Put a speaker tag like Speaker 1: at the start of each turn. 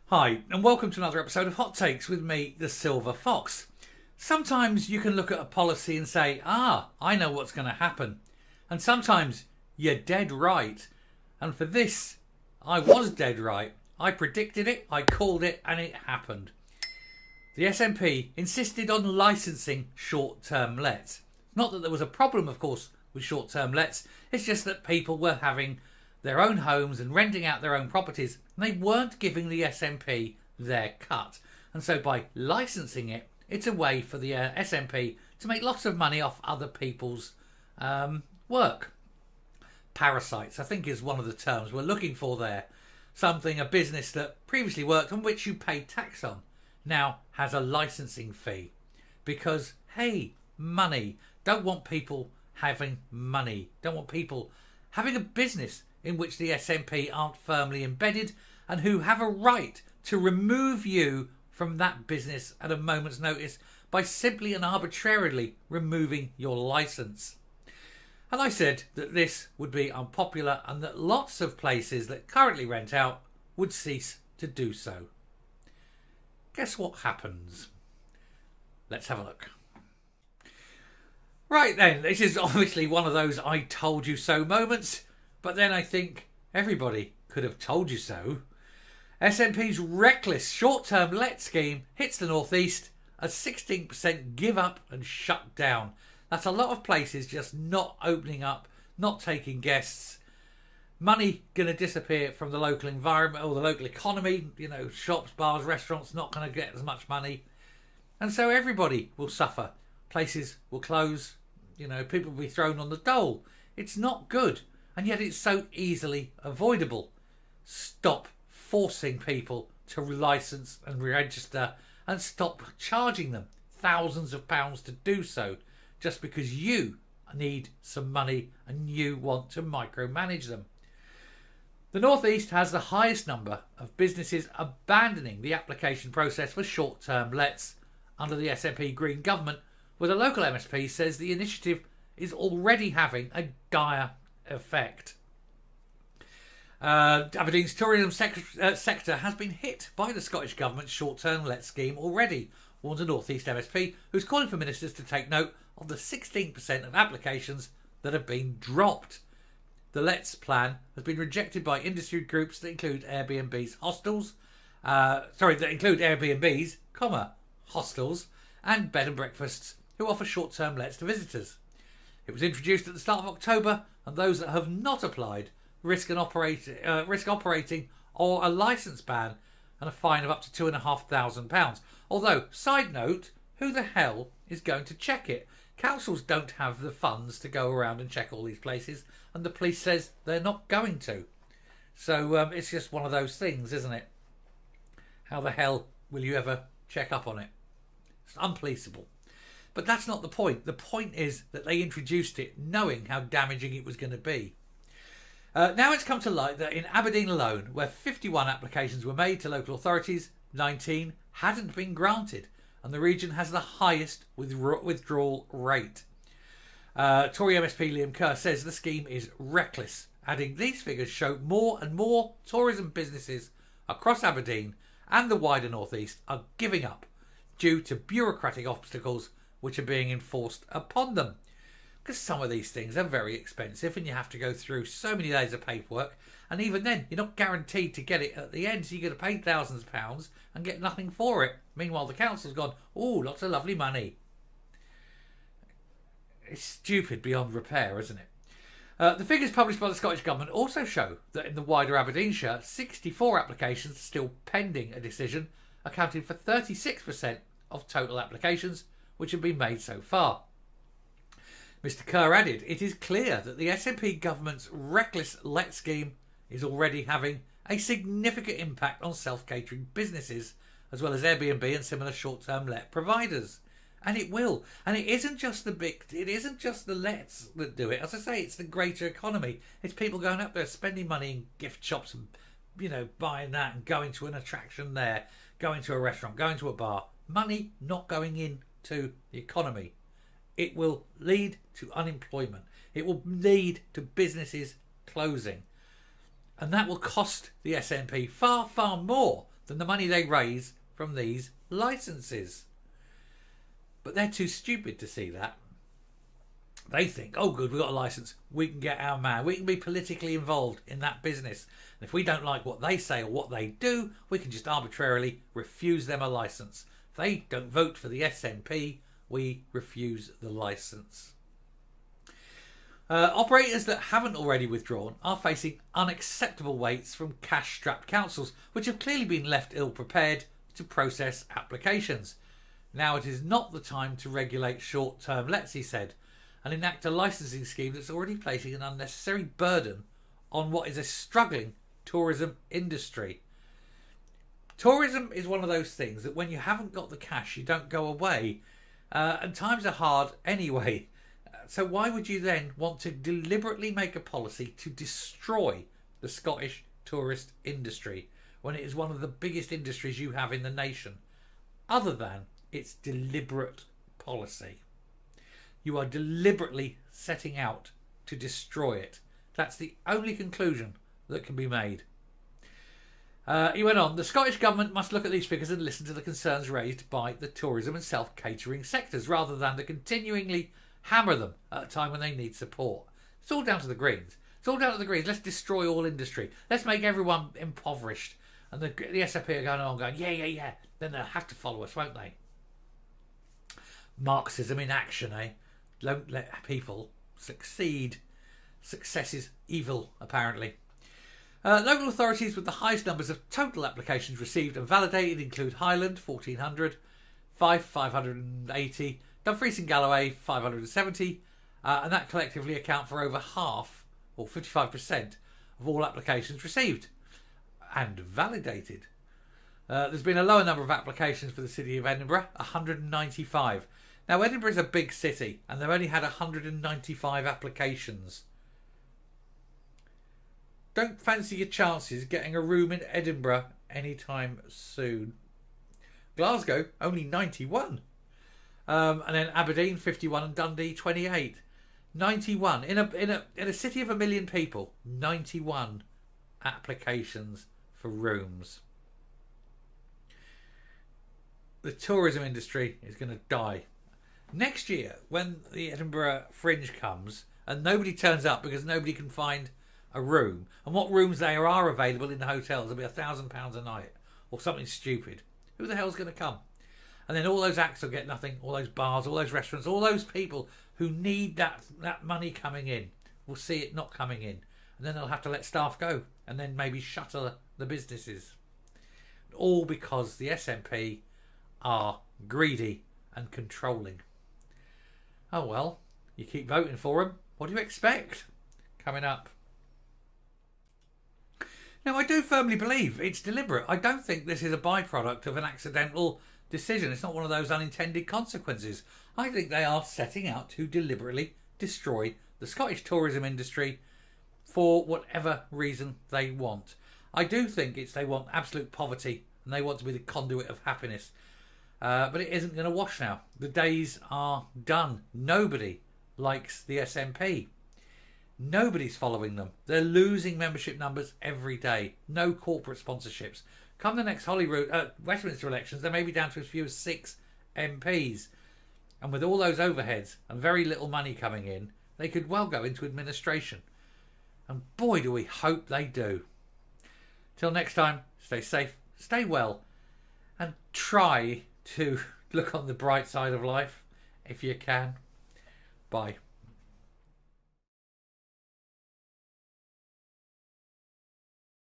Speaker 1: Hi, and welcome to another episode of Hot Takes with me, the Silver Fox. Sometimes you can look at a policy and say, I know what's going to happen. And sometimes you're dead right. And for this, I was dead right. I predicted it, I called it, and it happened. The SNP insisted on licensing short-term lets. Not that there was a problem, of course, with short-term lets. It's just that people were having their own homes and renting out their own properties, and they weren't giving the SNP their cut. And so by licensing it, it's a way for the SNP to make lots of money off other people's work. Parasites, I think, is one of the terms we're looking for there. A business that previously worked on which you paid tax on, now has a licensing fee. Because, hey, money. Don't want people having money. Don't want people having a business in which the SNP aren't firmly embedded and who have a right to remove you from that business at a moment's notice by simply and arbitrarily removing your licence. And I said that this would be unpopular and that lots of places that currently rent out would cease to do so. Guess what happens? Let's have a look. Right then, this is obviously one of those I told you so moments. But then I think everybody could have told you so. SNP's reckless short-term let scheme hits the North East as 16% give up and shut down. That's a lot of places just not opening up, not taking guests. Money going to disappear from the local environment or the local economy. You know, shops, bars, restaurants not going to get as much money. And so everybody will suffer. Places will close. You know, people will be thrown on the dole. It's not good. And yet it's so easily avoidable. Stop forcing people to license and register and stop charging them thousands of pounds to do so just because you need some money and you want to micromanage them. The North East has the highest number of businesses abandoning the application process for short-term lets under the SNP Green government, where the local MSP says the initiative is already having a dire effect. Aberdeen's tourism sector has been hit by the Scottish Government's short-term let scheme already, warns a North East MSP who's calling for ministers to take note of the 16% of applications that have been dropped. The Let's plan has been rejected by industry groups that include Airbnb's hostels, hostels and bed and breakfasts who offer short-term lets to visitors. It was introduced at the start of October, and those that have not applied risk operating or a licence ban and a fine of up to £2,500. Although, side note, who the hell is going to check it? Councils don't have the funds to go around and check all these places, and the police says they're not going to. So it's just one of those things, isn't it? How the hell will you ever check up on it? It's unpoliceable. But that's not the point. The point is that they introduced it knowing how damaging it was going to be. Now it's come to light that in Aberdeen alone, where 51 applications were made to local authorities, 19 hadn't been granted, and the region has the highest withdrawal rate. Tory MSP Liam Kerr says the scheme is reckless, adding these figures show more and more tourism businesses across Aberdeen and the wider North East are giving up due to bureaucratic obstacles which are being enforced upon them. Because some of these things are very expensive and you have to go through so many days of paperwork, and even then you're not guaranteed to get it at the end, so you're going to pay thousands of pounds and get nothing for it. Meanwhile the council's gone, oh, lots of lovely money. It's stupid beyond repair, isn't it? The figures published by the Scottish Government also show that in the wider Aberdeenshire, 64 applications are still pending a decision, accounting for 36% of total applications which have been made so far. Mr Kerr added, it is clear that the SNP government's reckless let scheme is already having a significant impact on self-catering businesses, as well as Airbnb and similar short-term let providers. And it will. And it isn't just the lets that do it. As I say, it's the greater economy. It's people going up there, spending money in gift shops and, you know, buying that and going to an attraction there, going to a restaurant, going to a bar. Money not going into the economy. It will lead to unemployment. It will lead to businesses closing. And that will cost the SNP far, far more than the money they raise from these licenses. But they're too stupid to see that. They think, oh good, we've got a licence, we can get our man, we can be politically involved in that business. And if we don't like what they say or what they do, we can just arbitrarily refuse them a licence. If they don't vote for the SNP, we refuse the licence. Operators that haven't already withdrawn are facing unacceptable waits from cash-strapped councils, which have clearly been left ill-prepared to process applications. Now it is not the time to regulate short-term lets, he said, and enact a licensing scheme that's already placing an unnecessary burden on what is a struggling tourism industry. Tourism is one of those things that when you haven't got the cash, you don't go away, and times are hard anyway. So why would you then want to deliberately make a policy to destroy the Scottish tourist industry when it is one of the biggest industries you have in the nation, other than its deliberate policy? You are deliberately setting out to destroy it. That's the only conclusion that can be made. He went on, the Scottish Government must look at these figures and listen to the concerns raised by the tourism and self-catering sectors, rather than to continually hammer them at a time when they need support. It's all down to the Greens. It's all down to the Greens. Let's destroy all industry. Let's make everyone impoverished. And the SNP are going on going, yeah. Then they'll have to follow us, won't they? Marxism in action, eh? Don't let people succeed. Success is evil, apparently. Local authorities with the highest numbers of total applications received and validated include Highland, 1,400, Fife, 580, Dumfries and Galloway, 570, and that collectively account for over half, or 55%, of all applications received and validated. There's been a lower number of applications for the city of Edinburgh, 195. Now, Edinburgh is a big city, and they've only had 195 applications. Don't fancy your chances getting a room in Edinburgh anytime soon. Glasgow, only 91. And then Aberdeen, 51, and Dundee, 28. 91. In a city of 1 million people, 91 applications for rooms. The tourism industry is going to die. Next year, when the Edinburgh Fringe comes and nobody turns up because nobody can find a room, and what rooms there are available in the hotels will be £1,000 a night or something stupid, who the hell's going to come? And then all those acts will get nothing, all those bars, all those restaurants, all those people who need that money coming in will see it not coming in, and then they'll have to let staff go and then maybe shutter the businesses, all because the SNP are greedy and controlling. Oh well, you keep voting for them. What do you expect? Coming up. Now, I do firmly believe it's deliberate. I don't think this is a byproduct of an accidental decision. It's not one of those unintended consequences. I think they are setting out to deliberately destroy the Scottish tourism industry for whatever reason they want. I do think they want absolute poverty and they want to be the conduit of happiness. But it isn't going to wash now. The days are done. Nobody likes the SNP. Nobody's following them. They're losing membership numbers every day. No corporate sponsorships. Come the next Westminster elections, they may be down to as few as 6 MPs. And with all those overheads and very little money coming in, they could well go into administration. And boy, do we hope they do. Till next time, stay safe, stay well, and try to look on the bright side of life if you can. Bye.